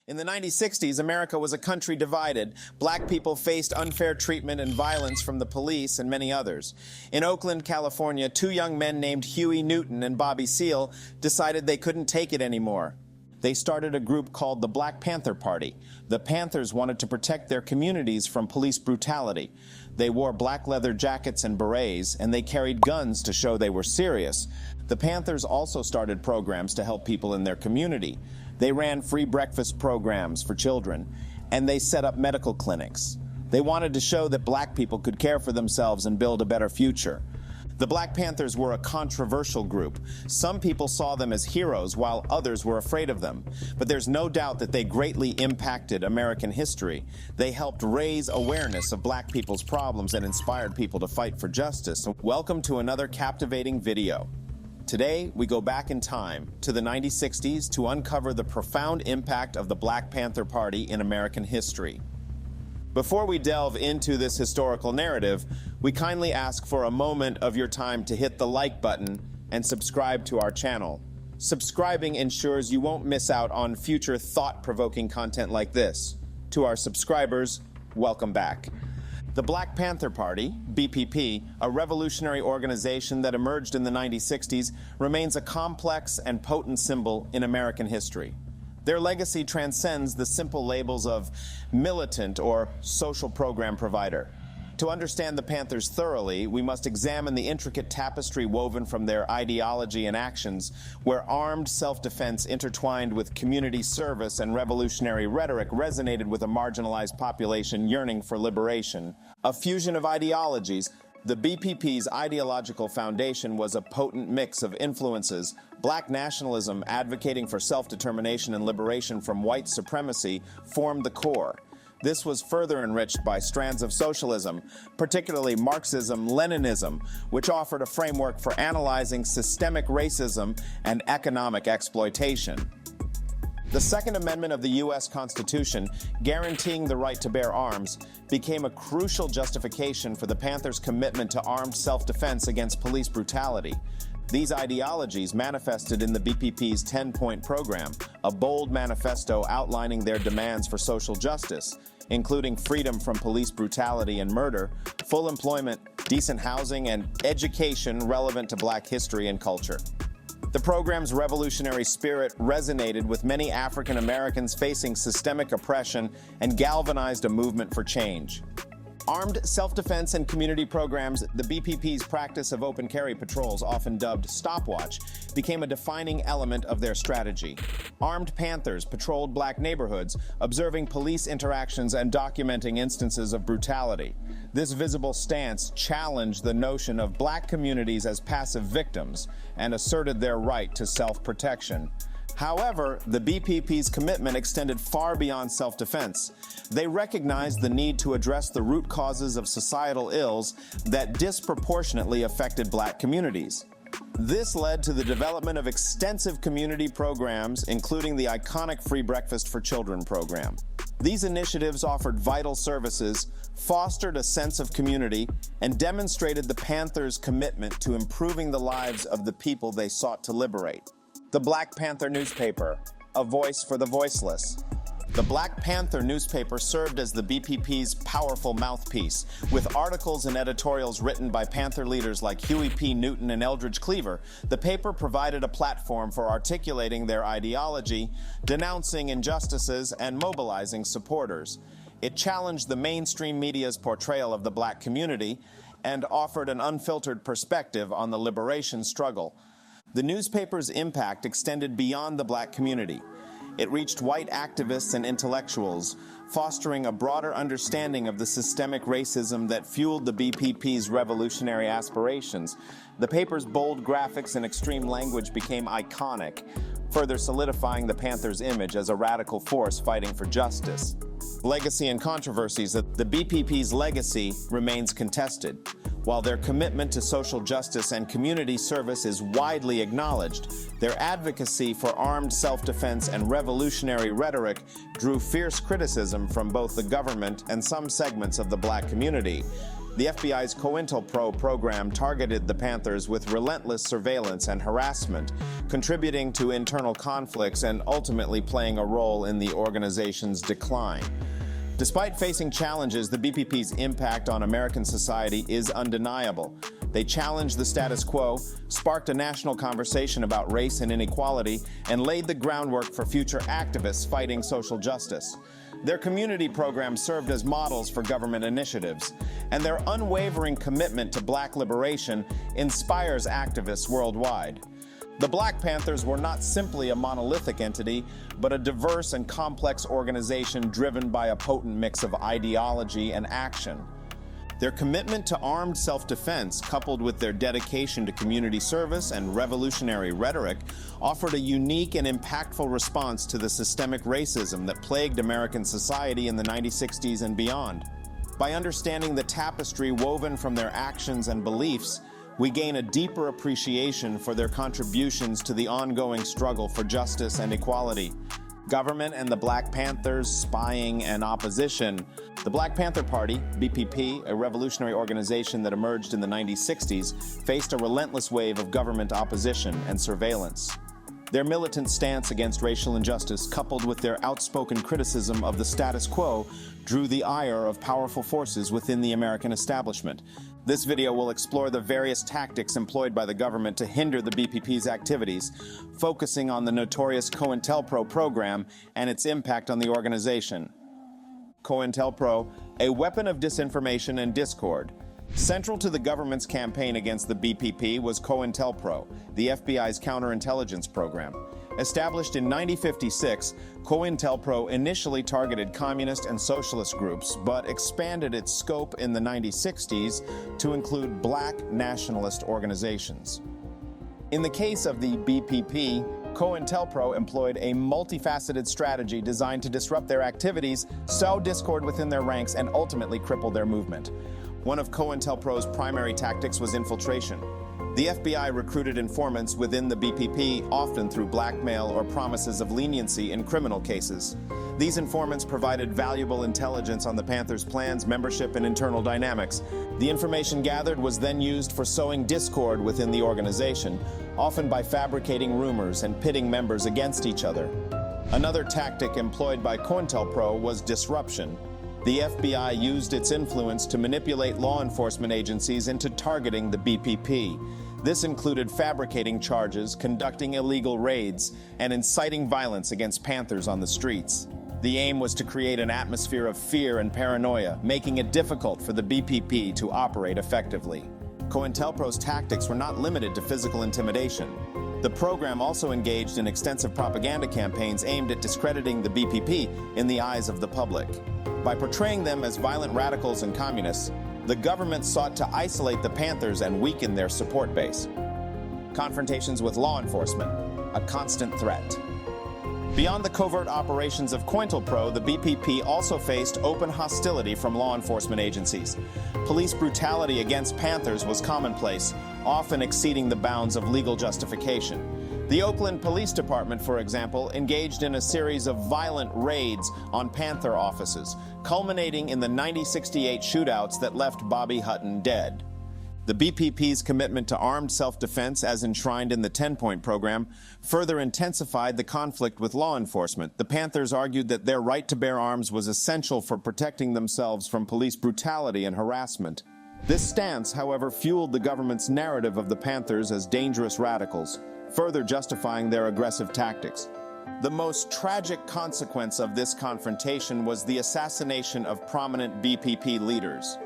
In the 1960s, America was a country divided. Black people faced unfair treatment and violence from the police and many others. In Oakland, California, two young men named Huey Newton and Bobby Seale decided they couldn't take it anymore. They started a group called the Black Panther Party. The Panthers wanted to protect their communities from police brutality. They wore black leather jackets and berets, and they carried guns to show they were serious. The Panthers also started programs to help people in their community. They ran free breakfast programs for children, and they set up medical clinics. They wanted to show that black people could care for themselves and build a better future. The Black Panthers were a controversial group. Some people saw them as heroes, while others were afraid of them. But there's no doubt that they greatly impacted American history. They helped raise awareness of black people's problems and inspired people to fight for justice. Welcome to another captivating video. Today, we go back in time to the 1960s to uncover the profound impact of the Black Panther Party in American history. Before we delve into this historical narrative, we kindly ask for a moment of your time to hit the like button and subscribe to our channel. Subscribing ensures you won't miss out on future thought-provoking content like this. To our subscribers, welcome back. The Black Panther Party, BPP, a revolutionary organization that emerged in the 1960s, remains a complex and potent symbol in American history. Their legacy transcends the simple labels of militant or social program provider. To understand the Panthers thoroughly, we must examine the intricate tapestry woven from their ideology and actions, where armed self-defense intertwined with community service and revolutionary rhetoric resonated with a marginalized population yearning for liberation. A fusion of ideologies, the BPP's ideological foundation was a potent mix of influences. Black nationalism, advocating for self-determination and liberation from white supremacy, formed the core. This was further enriched by strands of socialism, particularly Marxism-Leninism, which offered a framework for analyzing systemic racism and economic exploitation. The Second Amendment of the U.S. Constitution, guaranteeing the right to bear arms, became a crucial justification for the Panthers' commitment to armed self-defense against police brutality. These ideologies manifested in the BPP's 10-point program, a bold manifesto outlining their demands for social justice, including freedom from police brutality and murder, full employment, decent housing, and education relevant to black history and culture. The program's revolutionary spirit resonated with many African Americans facing systemic oppression and galvanized a movement for change. Armed self-defense and community programs, the BPP's practice of open carry patrols, often dubbed stopwatch, became a defining element of their strategy. Armed Panthers patrolled black neighborhoods, observing police interactions and documenting instances of brutality. This visible stance challenged the notion of black communities as passive victims and asserted their right to self-protection. However, the BPP's commitment extended far beyond self-defense. They recognized the need to address the root causes of societal ills that disproportionately affected black communities. This led to the development of extensive community programs, including the iconic Free Breakfast for Children program. These initiatives offered vital services, fostered a sense of community, and demonstrated the Panthers' commitment to improving the lives of the people they sought to liberate. The Black Panther newspaper, a voice for the voiceless. The Black Panther newspaper served as the BPP's powerful mouthpiece. With articles and editorials written by Panther leaders like Huey P. Newton and Eldridge Cleaver, the paper provided a platform for articulating their ideology, denouncing injustices, and mobilizing supporters. It challenged the mainstream media's portrayal of the black community and offered an unfiltered perspective on the liberation struggle. The newspaper's impact extended beyond the black community. It reached white activists and intellectuals, fostering a broader understanding of the systemic racism that fueled the BPP's revolutionary aspirations. The paper's bold graphics and extreme language became iconic, further solidifying the Panthers' image as a radical force fighting for justice. Legacy and controversies. The BPP's legacy remains contested. While their commitment to social justice and community service is widely acknowledged, their advocacy for armed self-defense and revolutionary rhetoric drew fierce criticism from both the government and some segments of the black community. The FBI's COINTELPRO program targeted the Panthers with relentless surveillance and harassment, contributing to internal conflicts and ultimately playing a role in the organization's decline. Despite facing challenges, the BPP's impact on American society is undeniable. They challenged the status quo, sparked a national conversation about race and inequality, and laid the groundwork for future activists fighting social justice. Their community programs served as models for government initiatives, and their unwavering commitment to Black liberation inspires activists worldwide. The Black Panthers were not simply a monolithic entity, but a diverse and complex organization driven by a potent mix of ideology and action. Their commitment to armed self-defense, coupled with their dedication to community service and revolutionary rhetoric, offered a unique and impactful response to the systemic racism that plagued American society in the 1960s and beyond. By understanding the tapestry woven from their actions and beliefs, we gain a deeper appreciation for their contributions to the ongoing struggle for justice and equality. Government and the Black Panthers, spying and opposition. The Black Panther Party, BPP, a revolutionary organization that emerged in the 1960s, faced a relentless wave of government opposition and surveillance. Their militant stance against racial injustice, coupled with their outspoken criticism of the status quo, drew the ire of powerful forces within the American establishment. This video will explore the various tactics employed by the government to hinder the BPP's activities, focusing on the notorious COINTELPRO program and its impact on the organization. COINTELPRO, a weapon of disinformation and discord. Central to the government's campaign against the BPP was COINTELPRO, the FBI's counterintelligence program. Established in 1956, COINTELPRO initially targeted communist and socialist groups, but expanded its scope in the 1960s to include Black nationalist organizations. In the case of the BPP, COINTELPRO employed a multifaceted strategy designed to disrupt their activities, sow discord within their ranks, and ultimately cripple their movement. One of COINTELPRO's primary tactics was infiltration. The FBI recruited informants within the BPP, often through blackmail or promises of leniency in criminal cases. These informants provided valuable intelligence on the Panthers' plans, membership, and internal dynamics. The information gathered was then used for sowing discord within the organization, often by fabricating rumors and pitting members against each other. Another tactic employed by COINTELPRO was disruption. The FBI used its influence to manipulate law enforcement agencies into targeting the BPP. This included fabricating charges, conducting illegal raids, and inciting violence against Panthers on the streets. The aim was to create an atmosphere of fear and paranoia, making it difficult for the BPP to operate effectively. COINTELPRO's tactics were not limited to physical intimidation. The program also engaged in extensive propaganda campaigns aimed at discrediting the BPP in the eyes of the public. By portraying them as violent radicals and communists, the government sought to isolate the Panthers and weaken their support base. Confrontations with law enforcement, a constant threat. Beyond the covert operations of COINTELPRO, the BPP also faced open hostility from law enforcement agencies. Police brutality against Panthers was commonplace, often exceeding the bounds of legal justification. The Oakland Police Department, for example, engaged in a series of violent raids on Panther offices, culminating in the 1968 shootouts that left Bobby Hutton dead. The BPP's commitment to armed self-defense, as enshrined in the 10-point program, further intensified the conflict with law enforcement. The Panthers argued that their right to bear arms was essential for protecting themselves from police brutality and harassment. This stance, however, fueled the government's narrative of the Panthers as dangerous radicals, further justifying their aggressive tactics. The most tragic consequence of this confrontation was the assassination of prominent BPP leaders.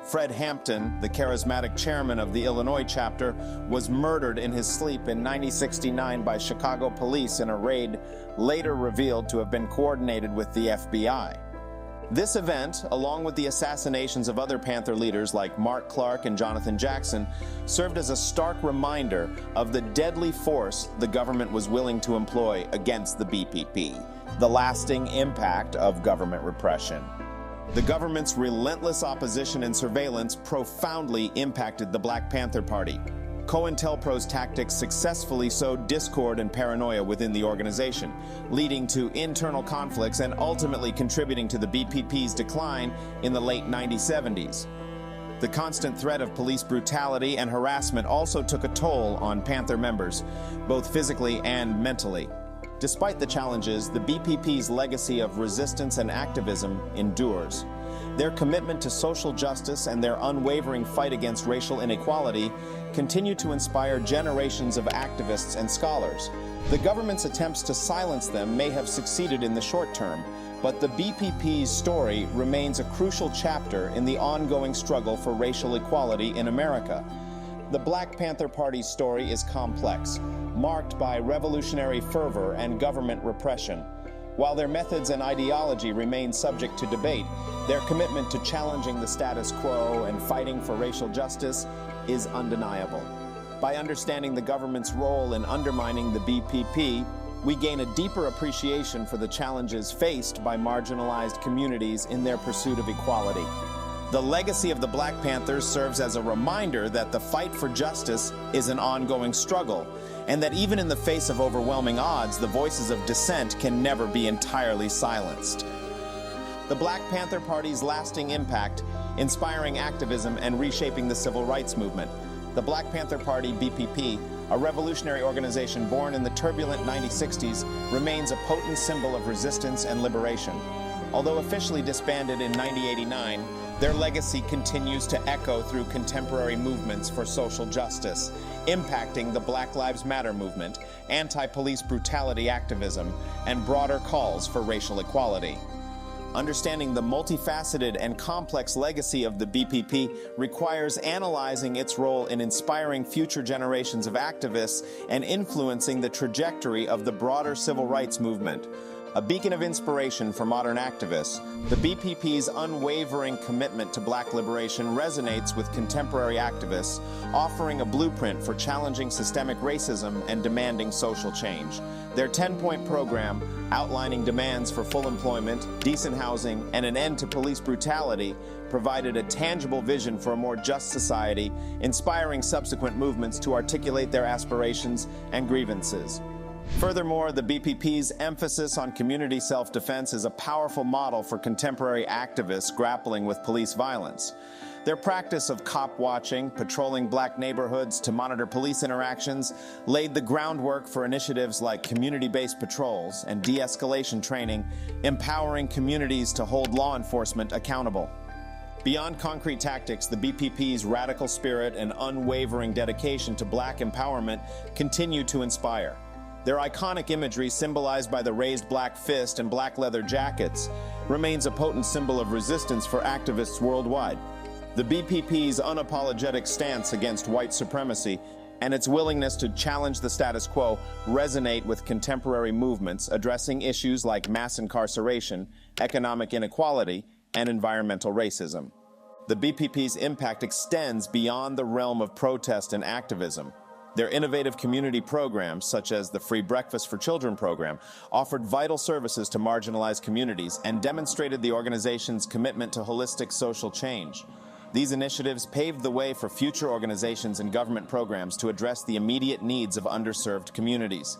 Fred Hampton, the charismatic chairman of the Illinois chapter, was murdered in his sleep in 1969 by Chicago police in a raid later revealed to have been coordinated with the FBI. This event, along with the assassinations of other Panther leaders like Mark Clark and Jonathan Jackson, served as a stark reminder of the deadly force the government was willing to employ against the BPP, the lasting impact of government repression. The government's relentless opposition and surveillance profoundly impacted the Black Panther Party. COINTELPRO's tactics successfully sowed discord and paranoia within the organization, leading to internal conflicts and ultimately contributing to the BPP's decline in the late 1970s. The constant threat of police brutality and harassment also took a toll on Panther members, both physically and mentally. Despite the challenges, the BPP's legacy of resistance and activism endures. Their commitment to social justice and their unwavering fight against racial inequality continue to inspire generations of activists and scholars. The government's attempts to silence them may have succeeded in the short term, but the BPP's story remains a crucial chapter in the ongoing struggle for racial equality in America. The Black Panther Party's story is complex, marked by revolutionary fervor and government repression. While their methods and ideology remain subject to debate, their commitment to challenging the status quo and fighting for racial justice is undeniable. By understanding the government's role in undermining the BPP, we gain a deeper appreciation for the challenges faced by marginalized communities in their pursuit of equality. The legacy of the Black Panthers serves as a reminder that the fight for justice is an ongoing struggle, and that even in the face of overwhelming odds, the voices of dissent can never be entirely silenced. The Black Panther Party's lasting impact, inspiring activism and reshaping the civil rights movement. The Black Panther Party, BPP, a revolutionary organization born in the turbulent 1960s, remains a potent symbol of resistance and liberation. Although officially disbanded in 1989, their legacy continues to echo through contemporary movements for social justice, impacting the Black Lives Matter movement, anti-police brutality activism, and broader calls for racial equality. Understanding the multifaceted and complex legacy of the BPP requires analyzing its role in inspiring future generations of activists and influencing the trajectory of the broader civil rights movement. A beacon of inspiration for modern activists, the BPP's unwavering commitment to Black liberation resonates with contemporary activists, offering a blueprint for challenging systemic racism and demanding social change. Their 10-point program, outlining demands for full employment, decent housing, and an end to police brutality, provided a tangible vision for a more just society, inspiring subsequent movements to articulate their aspirations and grievances. Furthermore, the BPP's emphasis on community self-defense is a powerful model for contemporary activists grappling with police violence. Their practice of cop watching, patrolling Black neighborhoods to monitor police interactions, laid the groundwork for initiatives like community-based patrols and de-escalation training, empowering communities to hold law enforcement accountable. Beyond concrete tactics, the BPP's radical spirit and unwavering dedication to Black empowerment continue to inspire. Their iconic imagery, symbolized by the raised black fist and black leather jackets, remains a potent symbol of resistance for activists worldwide. The BPP's unapologetic stance against white supremacy and its willingness to challenge the status quo resonate with contemporary movements addressing issues like mass incarceration, economic inequality, and environmental racism. The BPP's impact extends beyond the realm of protest and activism. Their innovative community programs, such as the Free Breakfast for Children program, offered vital services to marginalized communities and demonstrated the organization's commitment to holistic social change. These initiatives paved the way for future organizations and government programs to address the immediate needs of underserved communities.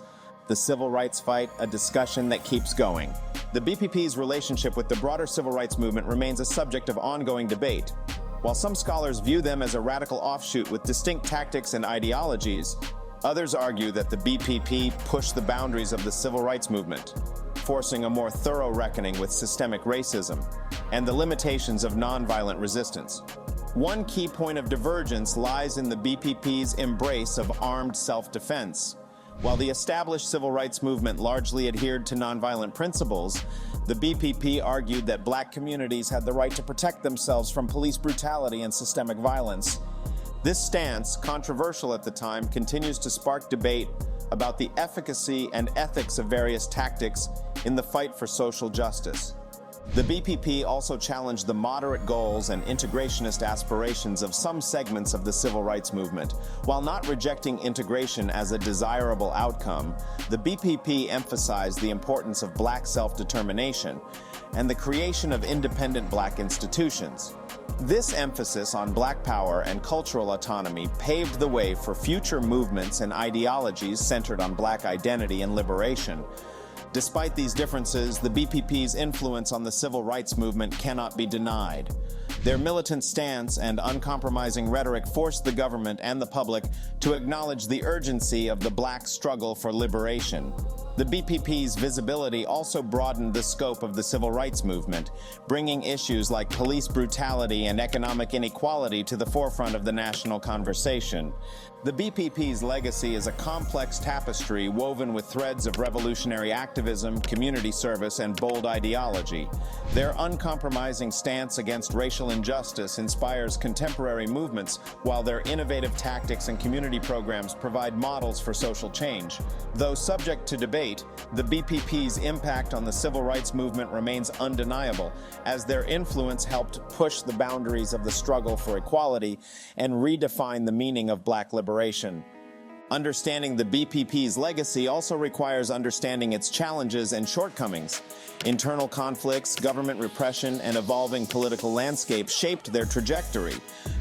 The civil rights fight, a discussion that keeps going. The BPP's relationship with the broader civil rights movement remains a subject of ongoing debate. While some scholars view them as a radical offshoot with distinct tactics and ideologies, others argue that the BPP pushed the boundaries of the civil rights movement, forcing a more thorough reckoning with systemic racism and the limitations of nonviolent resistance. One key point of divergence lies in the BPP's embrace of armed self-defense. While the established civil rights movement largely adhered to nonviolent principles, the BPP argued that Black communities had the right to protect themselves from police brutality and systemic violence. This stance, controversial at the time, continues to spark debate about the efficacy and ethics of various tactics in the fight for social justice. The BPP also challenged the moderate goals and integrationist aspirations of some segments of the civil rights movement. While not rejecting integration as a desirable outcome, the BPP emphasized the importance of Black self-determination and the creation of independent Black institutions. This emphasis on Black power and cultural autonomy paved the way for future movements and ideologies centered on Black identity and liberation. Despite these differences, the BPP's influence on the civil rights movement cannot be denied. Their militant stance and uncompromising rhetoric forced the government and the public to acknowledge the urgency of the black struggle for liberation. The BPP's visibility also broadened the scope of the civil rights movement, bringing issues like police brutality and economic inequality to the forefront of the national conversation. The BPP's legacy is a complex tapestry woven with threads of revolutionary activism, community service, and bold ideology. Their uncompromising stance against racial injustice inspires contemporary movements, while their innovative tactics and community programs provide models for social change. Though subject to debate, the BPP's impact on the civil rights movement remains undeniable, as their influence helped push the boundaries of the struggle for equality and redefine the meaning of black liberation. Understanding the BPP's legacy also requires understanding its challenges and shortcomings. Internal conflicts, government repression, and evolving political landscape shaped their trajectory.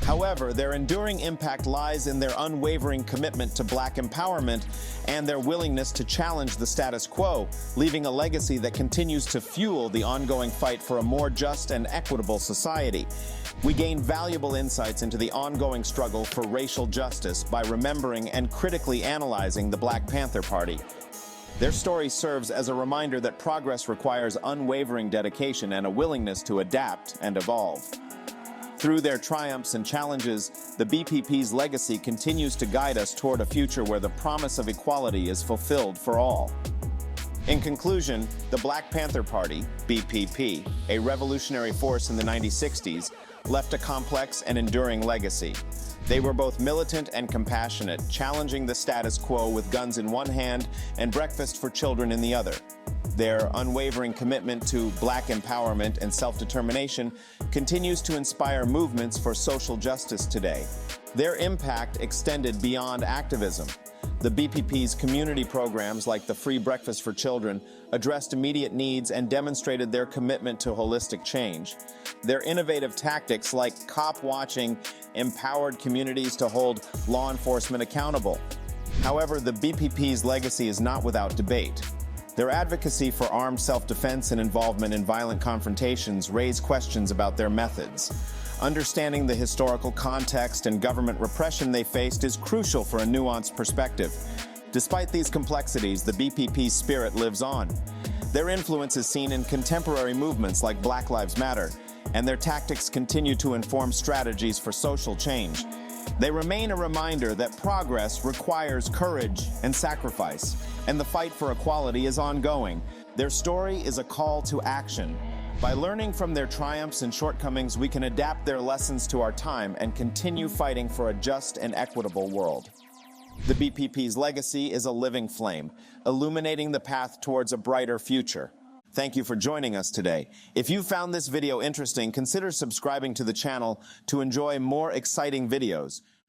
However, their enduring impact lies in their unwavering commitment to black empowerment and their willingness to challenge the status quo, leaving a legacy that continues to fuel the ongoing fight for a more just and equitable society. We gain valuable insights into the ongoing struggle for racial justice by remembering and critically analyzing the Black Panther Party. Their story serves as a reminder that progress requires unwavering dedication and a willingness to adapt and evolve. Through their triumphs and challenges, the BPP's legacy continues to guide us toward a future where the promise of equality is fulfilled for all. In conclusion, the Black Panther Party, BPP, a revolutionary force in the 1960s, left a complex and enduring legacy. They were both militant and compassionate, challenging the status quo with guns in one hand and breakfast for children in the other. Their unwavering commitment to black empowerment and self-determination continues to inspire movements for social justice today. Their impact extended beyond activism. The BPP's community programs like the Free Breakfast for Children addressed immediate needs and demonstrated their commitment to holistic change. Their innovative tactics like cop watching empowered communities to hold law enforcement accountable. However, the BPP's legacy is not without debate. Their advocacy for armed self-defense and involvement in violent confrontations raise questions about their methods. Understanding the historical context and government repression they faced is crucial for a nuanced perspective. Despite these complexities, the BPP's spirit lives on. Their influence is seen in contemporary movements like Black Lives Matter, and their tactics continue to inform strategies for social change. They remain a reminder that progress requires courage and sacrifice, and the fight for equality is ongoing. Their story is a call to action. By learning from their triumphs and shortcomings, we can adapt their lessons to our time and continue fighting for a just and equitable world. The BPP's legacy is a living flame, illuminating the path towards a brighter future. Thank you for joining us today. If you found this video interesting, consider subscribing to the channel to enjoy more exciting videos.